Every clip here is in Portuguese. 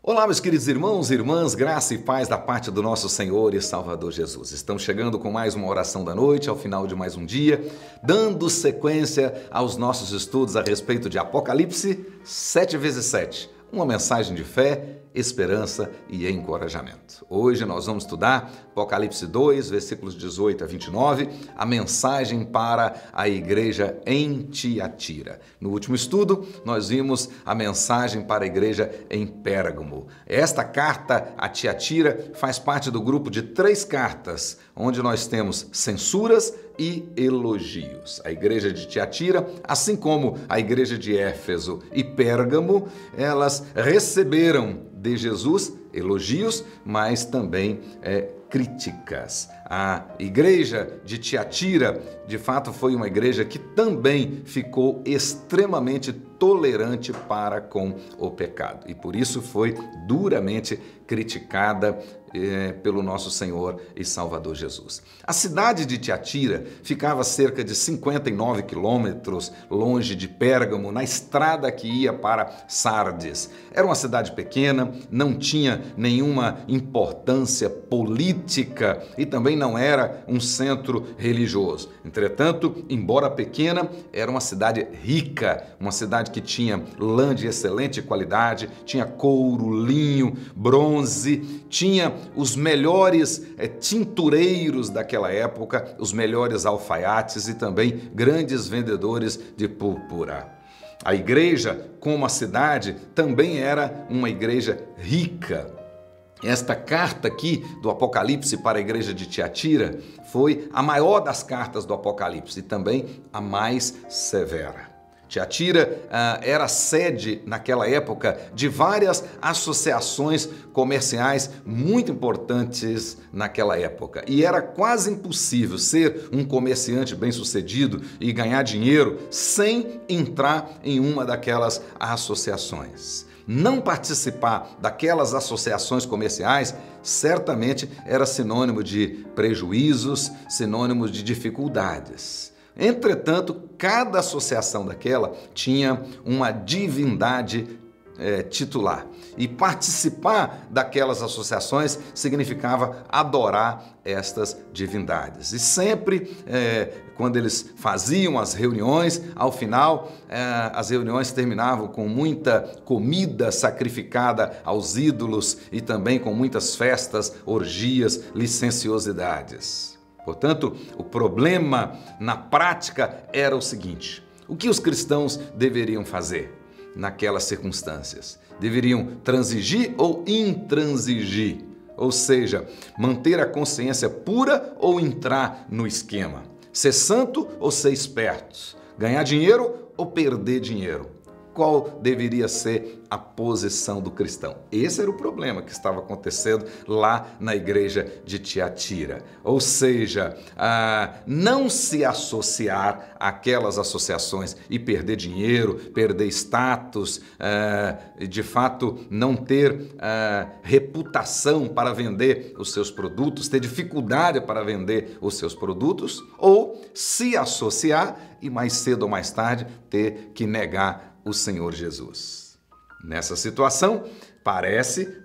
Olá, meus queridos irmãos e irmãs, graça e paz da parte do nosso Senhor e Salvador Jesus. Estamos chegando com mais uma oração da noite, ao final de mais um dia, dando sequência aos nossos estudos a respeito de Apocalipse 7x7, uma mensagem de fé, esperança e encorajamento. Hoje nós vamos estudar Apocalipse 2, versículos 18 a 29, a mensagem para a igreja em Tiatira. No último estudo, nós vimos a mensagem para a igreja em Pérgamo. Esta carta a Tiatira faz parte do grupo de 3 cartas, onde nós temos censuras e elogios. A igreja de Tiatira, assim como a igreja de Éfeso e Pérgamo, elas receberam de Jesus elogios, mas também críticas. A igreja de Tiatira, de fato, foi uma igreja que também ficou extremamente tolerante para com o pecado e por isso foi duramente criticada pelo nosso Senhor e Salvador Jesus. A cidade de Tiatira ficava a cerca de 59 quilômetros longe de Pérgamo, na estrada que ia para Sardes. Era uma cidade pequena, não tinha nenhuma importância política e também não era um centro religioso. Entretanto, embora pequena, era uma cidade rica, uma cidade que tinha lã de excelente qualidade, tinha couro, linho, bronze, tinha os melhores tintureiros daquela época, os melhores alfaiates e também grandes vendedores de púrpura. A igreja, como a cidade, também era uma igreja rica. Esta carta aqui do Apocalipse para a igreja de Tiatira foi a maior das cartas do Apocalipse e também a mais severa. Tiatira era sede, naquela época, de várias associações comerciais muito importantes naquela época. E era quase impossível ser um comerciante bem-sucedido e ganhar dinheiro sem entrar em uma daquelas associações. Não participar daquelas associações comerciais certamente era sinônimo de prejuízos, sinônimo de dificuldades. Entretanto, cada associação daquela tinha uma divindade titular. E participar daquelas associações significava adorar estas divindades. E sempre, quando eles faziam as reuniões, ao final, as reuniões terminavam com muita comida sacrificada aos ídolos e também com muitas festas, orgias, licenciosidades. Portanto, o problema na prática era o seguinte: o que os cristãos deveriam fazer naquelas circunstâncias? Deveriam transigir ou intransigir? Ou seja, manter a consciência pura ou entrar no esquema? Ser santo ou ser esperto? Ganhar dinheiro ou perder dinheiro? Qual deveria ser a posição do cristão? Esse era o problema que estava acontecendo lá na igreja de Tiatira. Ou seja, não se associar àquelas associações e perder dinheiro, perder status, de fato não ter reputação para vender os seus produtos, ter dificuldade para vender os seus produtos, ou se associar e mais cedo ou mais tarde ter que negar o Senhor Jesus. Nessa situação, parece,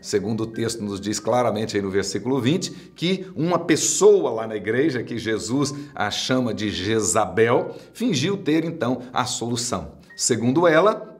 segundo o texto nos diz claramente aí no versículo 20, que uma pessoa lá na igreja, que Jesus a chama de Jezabel, fingiu ter então a solução. Segundo ela,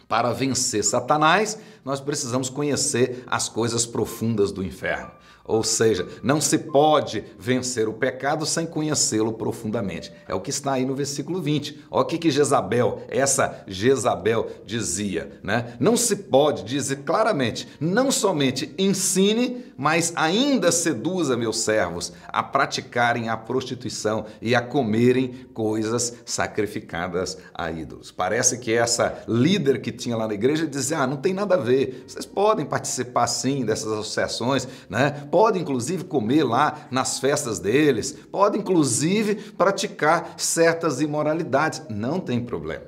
para vencer Satanás, nós precisamos conhecer as coisas profundas do inferno. Ou seja, não se pode vencer o pecado sem conhecê-lo profundamente. É o que está aí no versículo 20. Olha o que Jezabel, essa Jezabel dizia, né? Não se pode dizer claramente, não somente ensine, mas ainda seduza meus servos a praticarem a prostituição e a comerem coisas sacrificadas a ídolos. Parece que essa líder que tinha lá na igreja dizia, não tem nada a ver, vocês podem participar sim dessas associações, né? Pode inclusive comer lá nas festas deles, pode inclusive praticar certas imoralidades, não tem problema.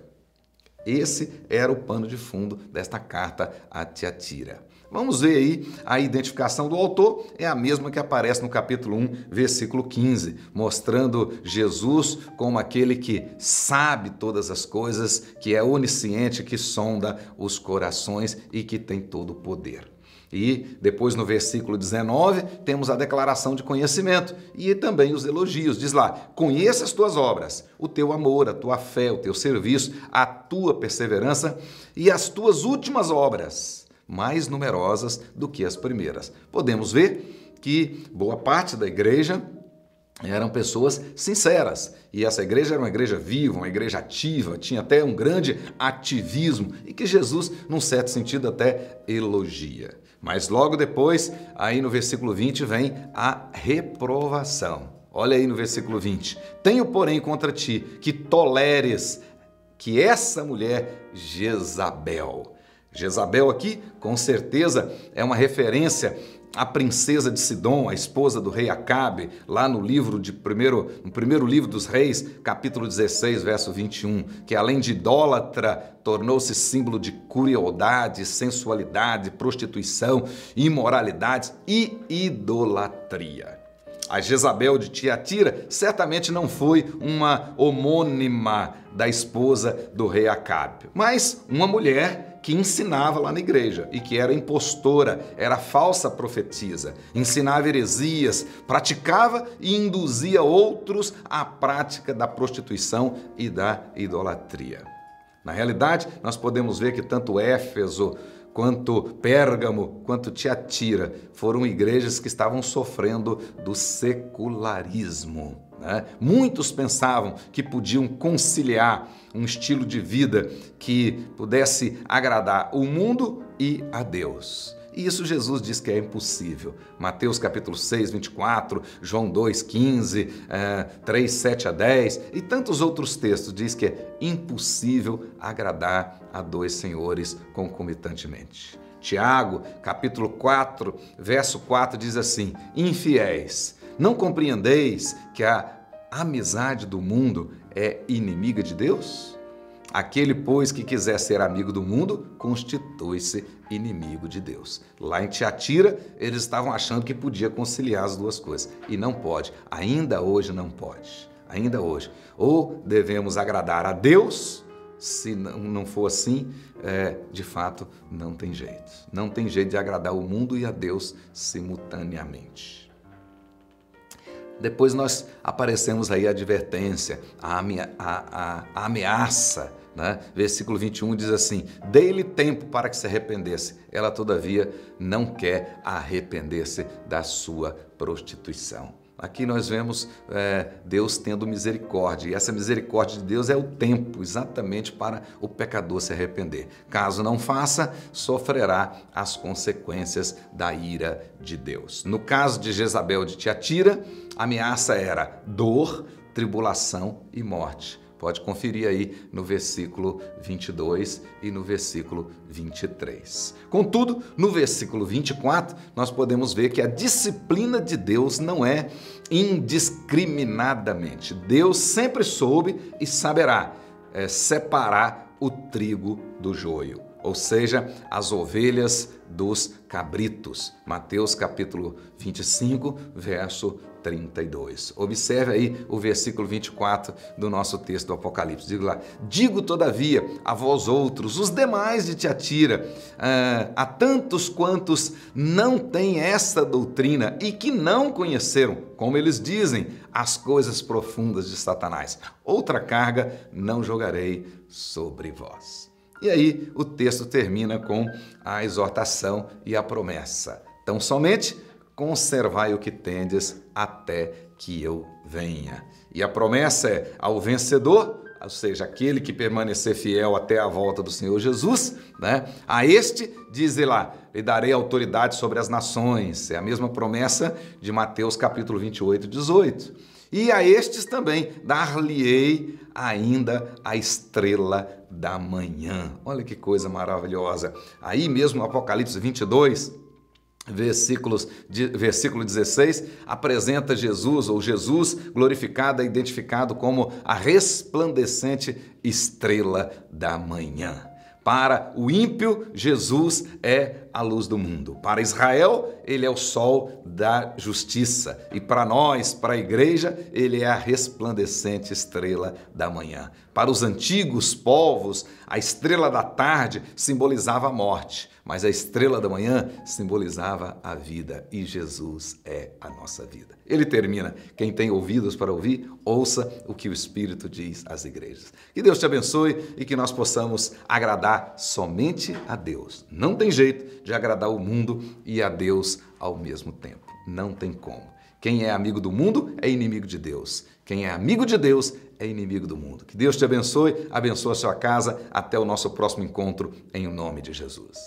Esse era o pano de fundo desta carta a Tiatira. Vamos ver aí, a identificação do autor é a mesma que aparece no capítulo 1, versículo 15, mostrando Jesus como aquele que sabe todas as coisas, que é onisciente, que sonda os corações e que tem todo o poder. E depois no versículo 19 temos a declaração de conhecimento e também os elogios. Diz lá, conheça as tuas obras, o teu amor, a tua fé, o teu serviço, a tua perseverança e as tuas últimas obras, mais numerosas do que as primeiras. Podemos ver que boa parte da igreja eram pessoas sinceras. E essa igreja era uma igreja viva, uma igreja ativa, tinha até um grande ativismo e que Jesus, num certo sentido, até elogia. Mas logo depois, aí no versículo 20, vem a reprovação. Olha aí no versículo 20. Tenho, porém, contra ti que toleres que essa mulher Jezabel. Jezabel aqui, com certeza, é uma referência à princesa de Sidom, a esposa do rei Acabe, lá no primeiro livro dos reis, capítulo 16, verso 21, que além de idólatra, tornou-se símbolo de crueldade, sensualidade, prostituição, imoralidade e idolatria. A Jezabel de Tiatira certamente não foi uma homônima da esposa do rei Acabe, mas uma mulher que ensinava lá na igreja e que era impostora, era falsa profetisa, ensinava heresias, praticava e induzia outros à prática da prostituição e da idolatria. Na realidade, nós podemos ver que tanto Éfeso, quanto Pérgamo, quanto Tiatira foram igrejas que estavam sofrendo do secularismo. Muitos pensavam que podiam conciliar um estilo de vida que pudesse agradar o mundo e a Deus. E isso Jesus diz que é impossível. Mateus capítulo 6, 24, João 2, 15, 3, 7 a 10 e tantos outros textos diz que é impossível agradar a dois senhores concomitantemente. Tiago, capítulo 4, verso 4 diz assim, infiéis, não compreendeis que a amizade do mundo é inimiga de Deus? Aquele, pois, que quiser ser amigo do mundo, constitui-se inimigo de Deus. Lá em Tiatira, eles estavam achando que podia conciliar as duas coisas. E não pode. Ainda hoje não pode. Ainda hoje. Ou devemos agradar a Deus, se não for assim, de fato, não tem jeito. Não tem jeito de agradar o mundo e a Deus simultaneamente. Depois nós aparecemos aí a advertência, a ameaça, né? Versículo 21 diz assim, dei-lhe tempo para que se arrependesse. Ela, todavia, não quer arrepender-se da sua prostituição. Aqui nós vemos Deus tendo misericórdia, e essa misericórdia de Deus é o tempo exatamente para o pecador se arrepender. Caso não faça, sofrerá as consequências da ira de Deus. No caso de Jezabel de Tiatira, a ameaça era dor, tribulação e morte. Pode conferir aí no versículo 22 e no versículo 23. Contudo, no versículo 24, nós podemos ver que a disciplina de Deus não é indiscriminadamente. Deus sempre soube e saberá separar o trigo do joio, ou seja, as ovelhas dos cabritos. Mateus capítulo 25, verso 32. Observe aí o versículo 24 do nosso texto do Apocalipse. Digo lá, digo todavia a vós outros, os demais de Tiatira, a tantos quantos não têm essa doutrina e que não conheceram, como eles dizem, as coisas profundas de Satanás. Outra carga não jogarei sobre vós. E aí o texto termina com a exortação e a promessa. Tão somente conservai o que tendes até que eu venha. E a promessa é ao vencedor, ou seja, aquele que permanecer fiel até a volta do Senhor Jesus, né? A este, diz lá, lhe darei autoridade sobre as nações. É a mesma promessa de Mateus capítulo 28, 18. E a estes também dar-lhe-ei ainda a estrela da manhã. Olha que coisa maravilhosa. Aí mesmo no Apocalipse 22, versículo 16, apresenta Jesus, ou Jesus glorificado, é identificado como a resplandecente estrela da manhã. Para o ímpio, Jesus é a luz do mundo. Para Israel, ele é o sol da justiça. E para nós, para a igreja, ele é a resplandecente estrela da manhã. Para os antigos povos, a estrela da tarde simbolizava a morte, mas a estrela da manhã simbolizava a vida. E Jesus é a nossa vida. Ele termina: quem tem ouvidos para ouvir, ouça o que o Espírito diz às igrejas. Que Deus te abençoe e que nós possamos agradar somente a Deus. Não tem jeito de agradar o mundo e a Deus ao mesmo tempo. Não tem como. Quem é amigo do mundo é inimigo de Deus. Quem é amigo de Deus é inimigo do mundo. Que Deus te abençoe, abençoe a sua casa. Até o nosso próximo encontro, em nome de Jesus.